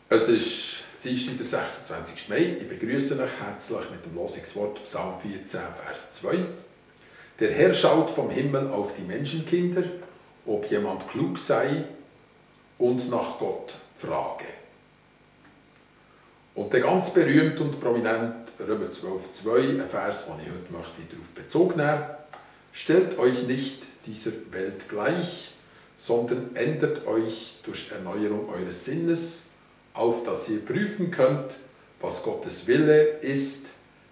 Es ist Dienstag, der 26. Mai. Ich begrüße euch herzlich mit dem Losungswort Psalm 14, Vers 2. Der Herr schaut vom Himmel auf die Menschenkinder, ob jemand klug sei und nach Gott frage. Und der ganz berühmt und prominent Römer 12,2, ein Vers, den ich heute möchte darauf Bezug nehmen. Stellt euch nicht dieser Welt gleich, sondern ändert euch durch Erneuerung eures Sinnes, auf dass ihr prüfen könnt, was Gottes Wille ist,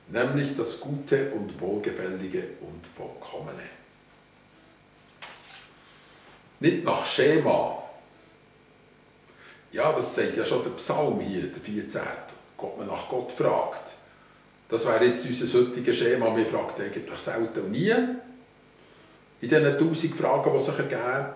nämlich das Gute und Wohlgefällige und Vollkommene. Nicht nach Schema. Ja, das sagt ja schon der Psalm hier, der 14. Gott man nach Gott fragt. Das wäre jetzt unser heutiges Schema. Wir fragen eigentlich selten und nie. In diesen 1000 Fragen, die sich ergeben.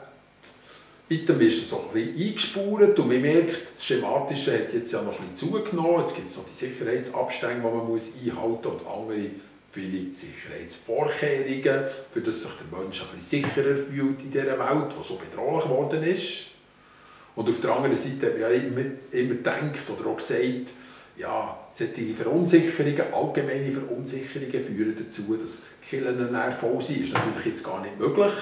Weiter ist es so ein bisschen eingespurt und man merkt, das Schematische hat jetzt ja noch ein bisschen zugenommen. Jetzt gibt es noch die Sicherheitsabstände, die man einhalten muss und andere viele Sicherheitsvorkehrungen, für das sich der Mensch ein bisschen sicherer fühlt in dieser Welt, die so bedrohlich geworden ist. Und auf der anderen Seite hat man ja immer gedacht oder auch gesagt, ja, solche Verunsicherungen, allgemeine Verunsicherungen führen dazu, dass die Kirchen voll sind. Das ist natürlich jetzt gar nicht möglich.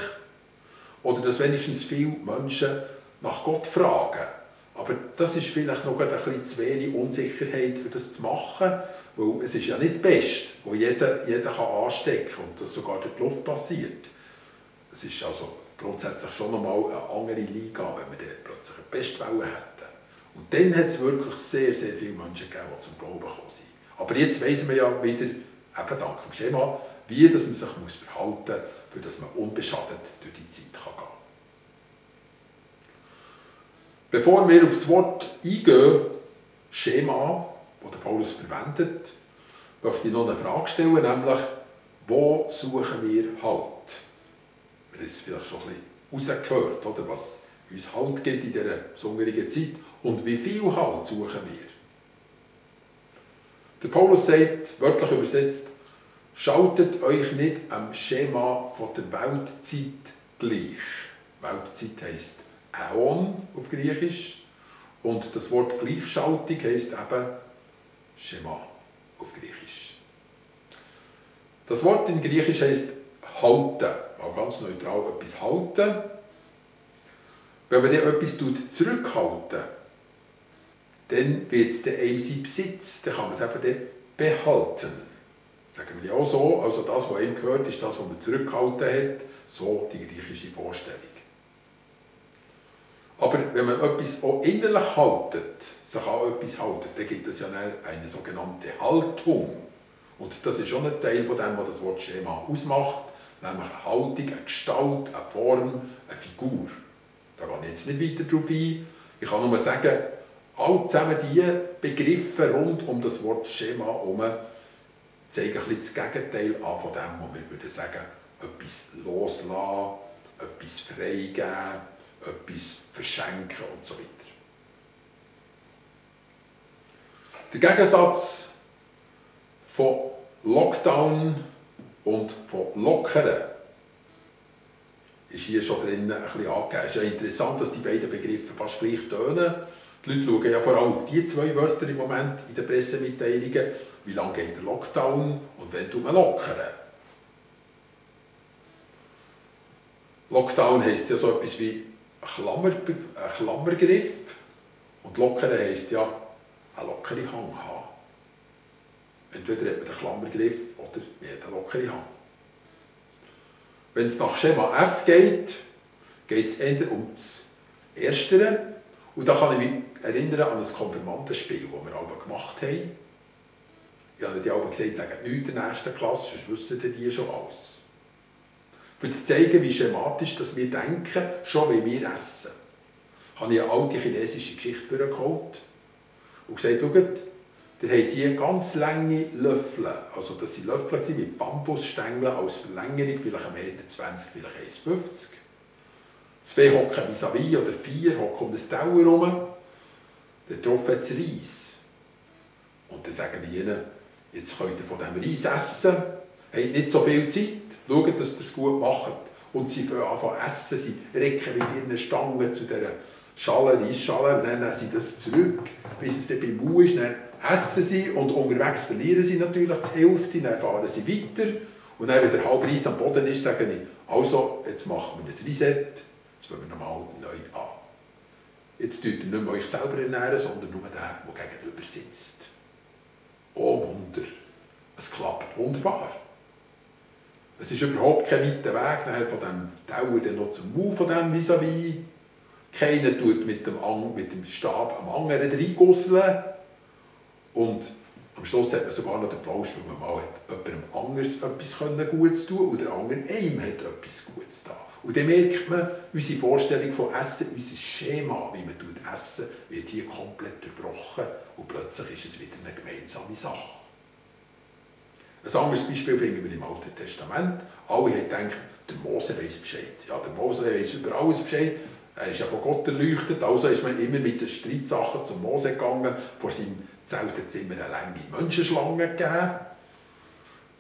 Oder dass wenigstens viele Menschen nach Gott fragen. Aber das ist vielleicht noch ein bisschen zu wenig Unsicherheit, für das zu machen, weil es ist ja nicht Pest, wo jeder anstecken kann und das sogar durch die Luft passiert. Es ist also grundsätzlich schon nochmal eine andere Liga, wenn wir dann plötzlich eine Pestwelle hätten. Und dann hat es wirklich sehr, sehr viele Menschen gegeben, die zum Glauben gekommen sind. Aber jetzt weiss man ja wieder, eben dank dem Schema, wie dass man sich verhalten muss, für dass man unbeschadet durch die Zeit gehen kann. Bevor wir auf das Wort eingehen, Schema, das der Paulus verwendet, möchte ich noch eine Frage stellen, nämlich, wo suchen wir Halt? Wir haben es vielleicht schon ein bisschen rausgehört, oder, was uns Halt gibt in dieser besonderen Zeit und wie viel Halt suchen wir. Der Paulus sagt, wörtlich übersetzt, schaltet euch nicht am Schema von der Weltzeit gleich. Weltzeit heisst Äon auf Griechisch und das Wort Gleichschaltung heisst eben Schema auf Griechisch. Das Wort in Griechisch heisst halten, auch ganz neutral etwas halten. Wenn man dann etwas zurückhalten, dann wird es einem sein Besitz, dann kann man es eben dann behalten. Sagen wir ja auch so, also das, was ihm gehört, ist das, was man zurückgehalten hat, so die griechische Vorstellung. Aber wenn man etwas auch innerlich haltet, sich an etwas haltet, dann gibt es ja eine sogenannte Haltung. Und das ist schon ein Teil von dem, was das Wort Schema ausmacht, nämlich eine Haltung, eine Gestalt, eine Form, eine Figur. Da gehe ich jetzt nicht weiter darauf ein. Ich kann nur sagen, all zusammen diese Begriffe rund um das Wort Schema herum zeigen ein bisschen das Gegenteil an von dem, was wir würden sagen, etwas loslassen, etwas freigeben, etwas verschenken und so weiter. Der Gegensatz von Lockdown und von Lockern ist hier schon drinnen ein bisschen angegeben. Es ist ja interessant, dass die beiden Begriffe fast gleich tönen. Die Leute schauen ja vor allem auf die zwei Wörter im Moment in den Pressemitteilungen. Wie lange geht der Lockdown und wann tut man lockern? Lockdown heisst ja so etwas wie ein Klammergriff und lockern heisst ja eine lockere Hang haben. Entweder hat man den Klammergriff oder man hat einen lockeren Hang. Wenn es nach Schema F geht, geht es eher um das Erstere. Und da kann ich mich erinnern an das Konfirmandenspiel, das wir alle gemacht haben. Ich habe die alle gesagt, sagen nichts in der ersten Klasse, sonst wissen die schon alles. Für zu zeigen, wie schematisch dass wir denken, schon wie wir essen, habe ich eine alte chinesische Geschichte geholt und gesagt, schaut, ihr habt hier ganz lange Löffel, also das waren Löffel mit Bambusstängeln als Verlängerung, vielleicht 1,20 Meter, vielleicht 1,50 Meter. 2 hocken vis-à-vis oder 4 hocken um das Teller herum, dann drauf hat es Reis. Und dann sagen wir ihnen, jetzt könnt ihr von diesem Reis essen, habt nicht so viel Zeit, schaut, dass ihr es gut macht. Und sie fangen an zu essen, sie recken mit ihren Stangen zu dieser Schalen, Reisschalen, und dann nehmen sie das zurück, bis es dann beim Mau ist. Dann essen sie und unterwegs verlieren sie natürlich die Hälfte, dann fahren sie weiter. Und dann, wenn der halbe Reis am Boden ist, sage ich, also, jetzt machen wir ein Reset, jetzt fangen wir nochmal neu an. Jetzt tut ihr nicht mehr euch selber ernähren, sondern nur der gegenüber sitzt. Oh Wunder, es klappt wunderbar. Es ist überhaupt kein weiter Weg nachher von dem Dauer dann noch zum Mau von dem vis-à-vis. Keiner tut mit dem Stab am anderen reingusseln. Und am Schluss hat man sogar noch den Plausch, weil man mal jemandem anders etwas Gutes tun und der andere einem hat etwas Gutes da. Und dann merkt man, unsere Vorstellung von Essen, unser Schema, wie man essen, wird hier komplett durchbrochen und plötzlich ist es wieder eine gemeinsame Sache. Ein anderes Beispiel finden wir im Alten Testament. Alle haben gedacht, der Mose weiss Bescheid. Ja, der Mose weiss über alles Bescheid. Er ist ja von Gott erleuchtet, also ist man immer mit den Streitsachen zum Mose gegangen. Vor seinem Zelt hat es immer eine lange Menschenschlange gegeben.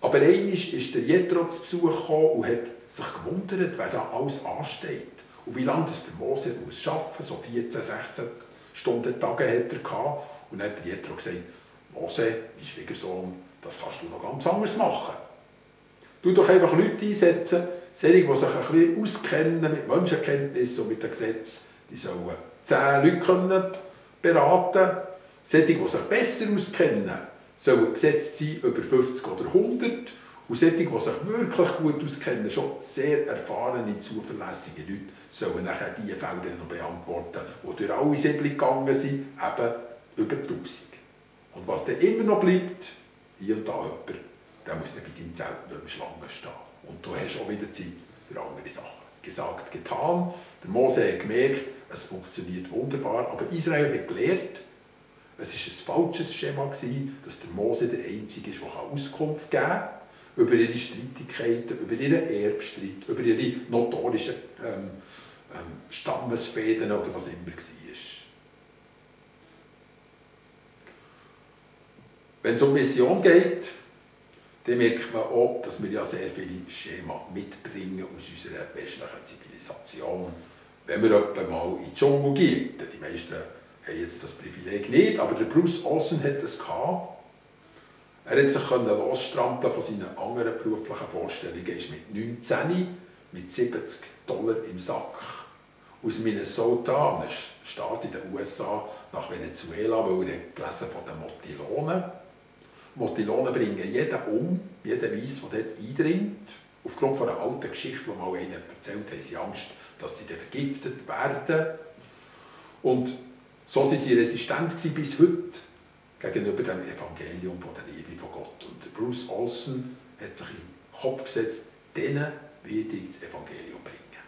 Aber einmal ist der Jethro zu Besuch gekommen und hat sich gewundert, wer da alles ansteht. Und wie lange das der Mose muss arbeiten muss, so 14, 16 Stunden Tage hat er gehabt. Und dann hat der Jethro gesagt, Mose, mein Schwiegersohn, das kannst du noch ganz anders machen. Du doch einfach Leute einsetzen, solche, die sich ein bisschen auskennen mit Menschenkenntnis und mit dem Gesetz. Die sollen 10 Leute beraten. Solche, die sich besser auskennen, sollen gesetzt sein über 50 oder 100. Und solche, die sich wirklich gut auskennen, schon sehr erfahrene, zuverlässige Leute, sollen nachher die Fälle noch beantworten, die durch alle Säbel gegangen sind, eben über 1000. Und was dann immer noch bleibt, hier und da jemand, der muss dann bei deinem Zelt nicht mehr Schlange stehen. Und du hast auch wieder Zeit für andere Sachen. Gesagt, getan. Der Mose hat gemerkt, es funktioniert wunderbar, aber Israel hat gelernt, es war ein falsches Schema, dass der Mose der Einzige ist, der Auskunft geben kann über ihre Streitigkeiten, über ihren Erbstreit, über ihre notorischen Stammesfäden oder was immer war. Wenn es um Mission geht, dann merkt man auch, dass wir ja sehr viele Schema mitbringen aus unserer westlichen Zivilisation. Wenn wir etwa mal in den Dschungel gehen, die meisten haben jetzt das Privileg nicht, aber der Bruce Olsen hat es gehabt. Er hat sich losstrampeln von seinen anderen beruflichen Vorstellungen. Er ist mit 19 mit $70 im Sack aus Minnesota, einem Staat in den USA, nach Venezuela, weil er gelesen von den Motilonen. Motilonen bringen jeden um, jeden Weiss, der dort eindringt. Aufgrund von einer alten Geschichte, die mal einer erzählt, haben sie Angst, dass sie dann vergiftet werden. Und so waren sie resistent bis heute gegenüber dem Evangelium von der Liebe von Gott. Und Bruce Olsen hat sich in den Kopf gesetzt, denen werde ich das Evangelium bringen.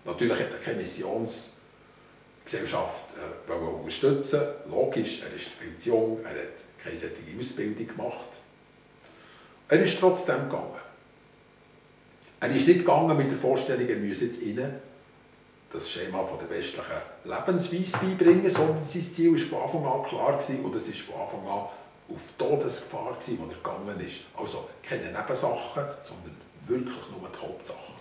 Natürlich hat er keine Missionsgesellschaft unterstützen. Logisch, er ist viel zu jung, er hat keine solche Ausbildung gemacht. Er ist trotzdem gegangen. Er ist nicht gegangen mit der Vorstellung, er müsse jetzt ihnen das Schema von der westlichen Lebensweise beibringen, sondern sein Ziel war von Anfang an klar und es war von Anfang an auf Todesgefahr, wo er gegangen ist. Also keine Nebensachen, sondern wirklich nur die Hauptsachen.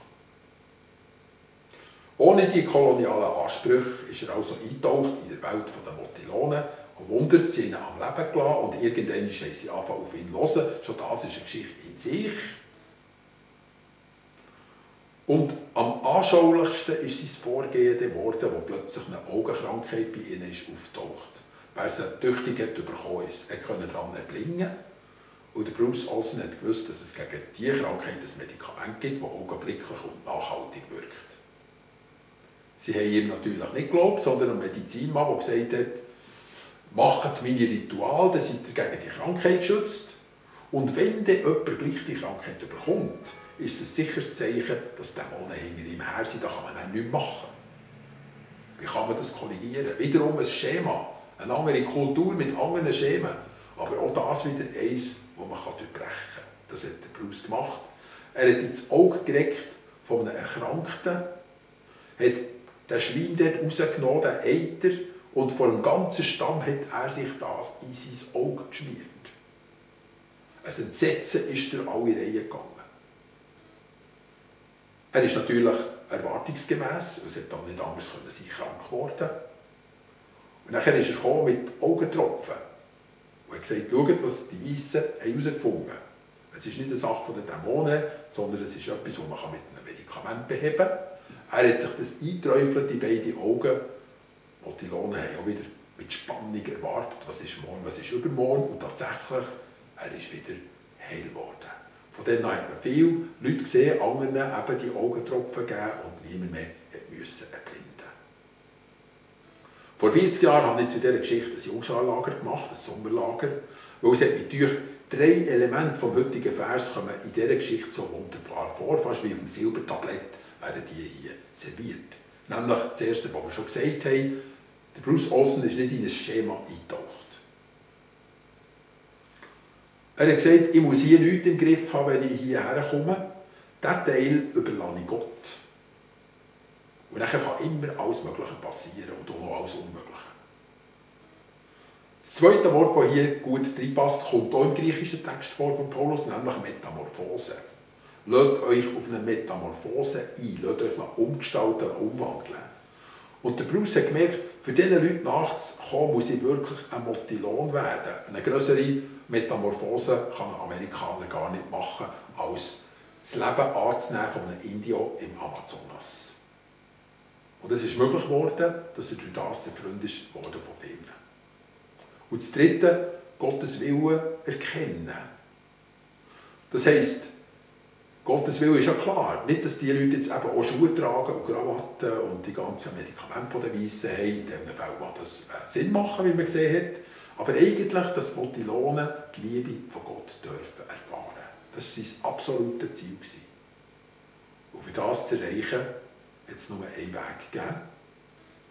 Ohne die kolonialen Ansprüche ist er also eingetaucht in der Welt der Motilonen und wundert, sie ihn am Leben gelassen und irgendwann haben sie angefangen auf ihn zu hören. Schon das ist eine Geschichte in sich. Und am anschaulichsten ist sein Vorgehen geworden, wo plötzlich eine Augenkrankheit bei ihnen ist auftaucht. Weil sie tüchtig bekommen ist, er konnte daran erblinden. Und der Bruce Olsen hat gewusst, dass es gegen diese Krankheit ein Medikament gibt, das augenblicklich und nachhaltig wirkt. Sie haben ihm natürlich nicht geglaubt, sondern ein Medizinmann, der gesagt hat, macht meine Ritual, dann seid ihr gegen die Krankheit geschützt. Und wenn dann jemand gleich die Krankheit bekommt, ist es ein sicheres Zeichen, dass Dämonen hinter ihm her sind. Da kann man dann nichts machen. Wie kann man das korrigieren? Wiederum ein Schema, eine andere Kultur mit anderen Schemen. Aber auch das wieder eins, das man durchbrechen kann. Das hat der Bruce gemacht. Er hat ins Auge gereckt von einem Erkrankten, hat den Schleim dort rausgenommen, den Eiter, und vor dem ganzen Stamm hat er sich das in sein Auge geschmiert. Ein Entsetzen ist durch alle Reihen gegangen. Er ist natürlich erwartungsgemäß, es hätte dann nicht anders können sein, krank geworden. Und nachher ist er gekommen mit Augentropfen und hat gesagt, schaut, was die Weissen herausgefunden haben. Es ist nicht eine Sache der Dämonen, sondern es ist etwas, das man mit einem Medikament beheben kann. Er hat sich das eingeträufelt in beide Augen. Die Lohne haben auch wieder mit Spannung erwartet, was ist morgen, was ist übermorgen. Und tatsächlich, er ist wieder heil geworden. Von dann an hat man viele Leute gesehen, anderen eben die Augentropfen gegeben und niemand mehr musste erblinden. Vor 40 Jahren habe ich zu dieser Geschichte ein Jungscharlager gemacht, ein Sommerlager, weil es hat natürlich 3 Elemente vom heutigen Vers kommen in dieser Geschichte so wunderbar vor, fast wie auf dem Silbertablett werden die hier serviert. Nämlich das erste, was wir schon gesagt haben, der Bruce Olson ist nicht in ein Schema eingetaucht. Er hat gesagt, ich muss hier nichts im Griff haben, wenn ich hierher komme. Diesen Teil überlasse ich Gott. Und dann kann immer alles Mögliche passieren und auch noch alles Unmögliche. Das zweite Wort, das hier gut reinpasst, kommt auch im griechischen Text vor von Paulus, nämlich Metamorphose. Lasst euch auf eine Metamorphose ein, lasst euch umgestalten, umwandeln. Und der Bruce hat gemerkt, für diese Leute nachzukommen, muss ich wirklich ein Motilon werden. Eine größere Metamorphose kann ein Amerikaner gar nicht machen, als das Leben anzunehmen von einem Indio im Amazonas. Und es ist möglich geworden, dass er durch das der Freund ist worden von vielen. Und das dritte, Gottes Willen erkennen. Das heisst, Gottes Willen ist ja klar. Nicht, dass die Leute jetzt eben auch Schuhe tragen und Krawatten und die ganzen Medikamente der Weissen haben. In diesem Fall mag das Sinn machen, wie man gesehen hat. Aber eigentlich, dass die Lohnen die Liebe von Gott dürfen erfahren. Das war sein absolutes Ziel. Und für das zu erreichen, hat es nur einen Weg gegeben,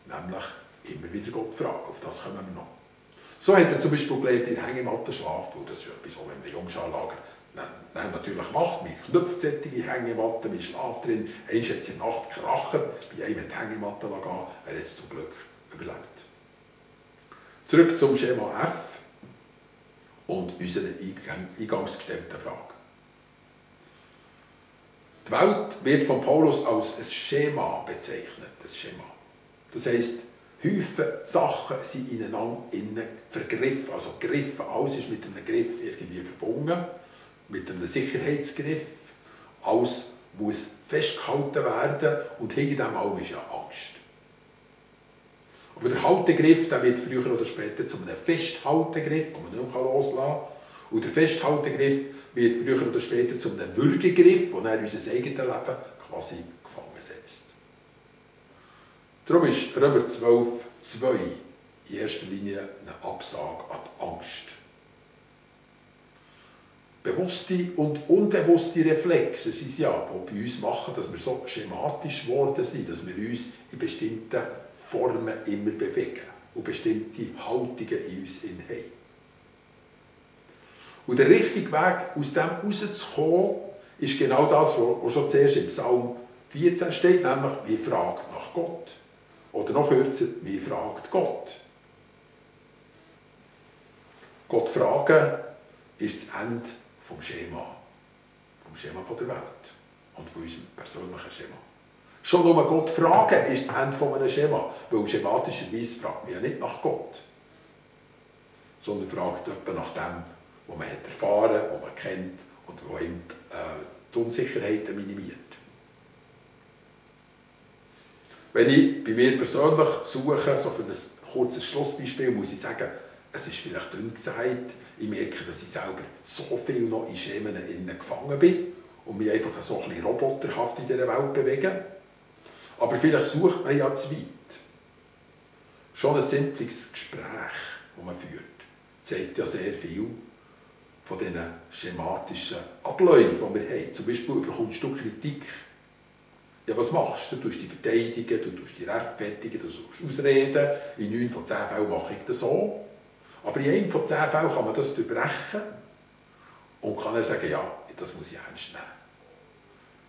nämlich immer wieder Gott fragen. Auf das kommen wir noch. So hat er zum Beispiel gelernt, in der Hängematte schlafen. Und das ist etwas, was man im Jungscharlager natürlich macht. Man knüpft solche Hängematten, man schläft drin. Einst hat es in der Nacht gekracht, bei einem hat die Hängematte gehen. Er hat es zum Glück überlebt. Zurück zum Schema F und unserer eingangs gestellten Frage. Die Welt wird von Paulus als ein Schema bezeichnet. Ein Schema. Das heisst, Häufen Sachen sind ineinander vergriffen, also gegriffen. Alles ist mit einem Griff irgendwie verbunden, mit einem Sicherheitsgriff. Alles muss festgehalten werden und hinter dem allem ist ja Angst. Aber der Haltegriff, der wird früher oder später zu einem Festhaltegriff, den man nicht loslassen kann. Und der Festhaltegriff wird früher oder später zu einem Würgegriff, der er unser eigenes Leben quasi gefangen setzt. Darum ist Römer 12,2 in erster Linie eine Absage an die Angst. Bewusste und unbewusste Reflexe sind es ja, die bei uns machen, dass wir so schematisch geworden sind, dass wir uns in bestimmten Formen immer bewegen und bestimmte Haltungen in uns haben. Und der richtige Weg, aus dem rauszukommen, ist genau das, was schon zuerst im Psalm 14 steht, nämlich «Wir fragen nach Gott». Oder noch kürzer, «Wir fragt Gott». Gott fragen ist das Ende vom Schema der Welt und von unserem persönlichen Schema. Schon nur Gott fragen ist das Ende von einem Schema, weil schematischerweise fragt man ja nicht nach Gott, sondern fragt jemand nach dem, was man hat erfahren, was man kennt und was ihm die Unsicherheiten minimiert. Wenn ich bei mir persönlich suche, so für ein kurzes Schlussbeispiel, muss ich sagen, es ist vielleicht dünn gesagt, ich merke, dass ich selber so viel noch in Schemen gefangen bin und mich einfach so ein bisschen roboterhaft in dieser Welt bewege. Aber vielleicht sucht man ja zu weit. Schon ein simples Gespräch, das man führt, zeigt ja sehr viel von diesen schematischen Abläufen, die wir haben. Zum Beispiel bekommst du Kritik. Ja, was machst du? Du tust dich verteidigen, du tust dich rechtfertigen, du suchst Ausreden. In 9 von 10 Fällen mache ich das so. Aber in 1 von 10 Fällen kann man das durchbrechen und kann er sagen, ja, das muss ich ernst nehmen.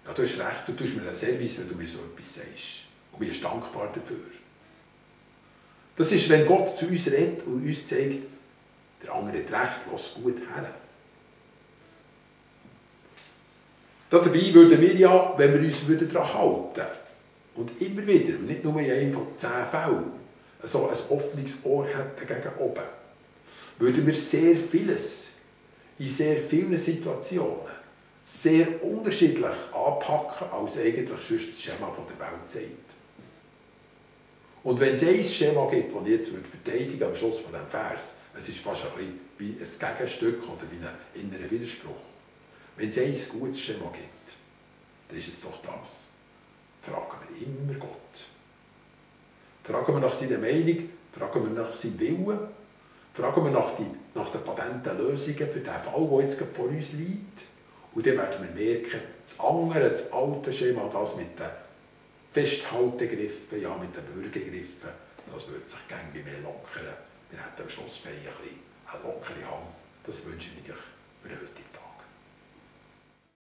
Ja, du hast recht, du tust mir einen Service, wenn du mir so etwas sagst. Und mir ist dankbar dafür. Das ist, wenn Gott zu uns redet und uns zeigt, der andere hat recht, lass gut her. Dabei würden wir ja, wenn wir uns daran halten, und immer wieder, und nicht nur in einem von 10 Fällen, so ein offenes Ohr hätten gegen oben, würden wir sehr vieles in sehr vielen Situationen sehr unterschiedlich anpacken, als eigentlich sonst das Schema von der Welt sagt. Und wenn es ein Schema gibt, das ich jetzt verteidigen am Schluss von diesem Vers, es ist fast ein bisschen wie ein Gegenstück oder wie ein innerer Widerspruch. Wenn es ein gutes Schema gibt, dann ist es doch das. Fragen wir immer Gott. Fragen wir nach seiner Meinung, fragen wir nach seinem Willen, fragen wir nach den patenten Lösungen für den Fall, der jetzt vor uns liegt. Und dann werden wir merken, das andere, das alte Schema, das mit den Festhaltegriffen, ja mit den Würgegriffen, das wird sich gerne mehr lockern. Wir hätten am Schluss ein bisschen eine lockere Hand. Das wünsche ich mir für heute.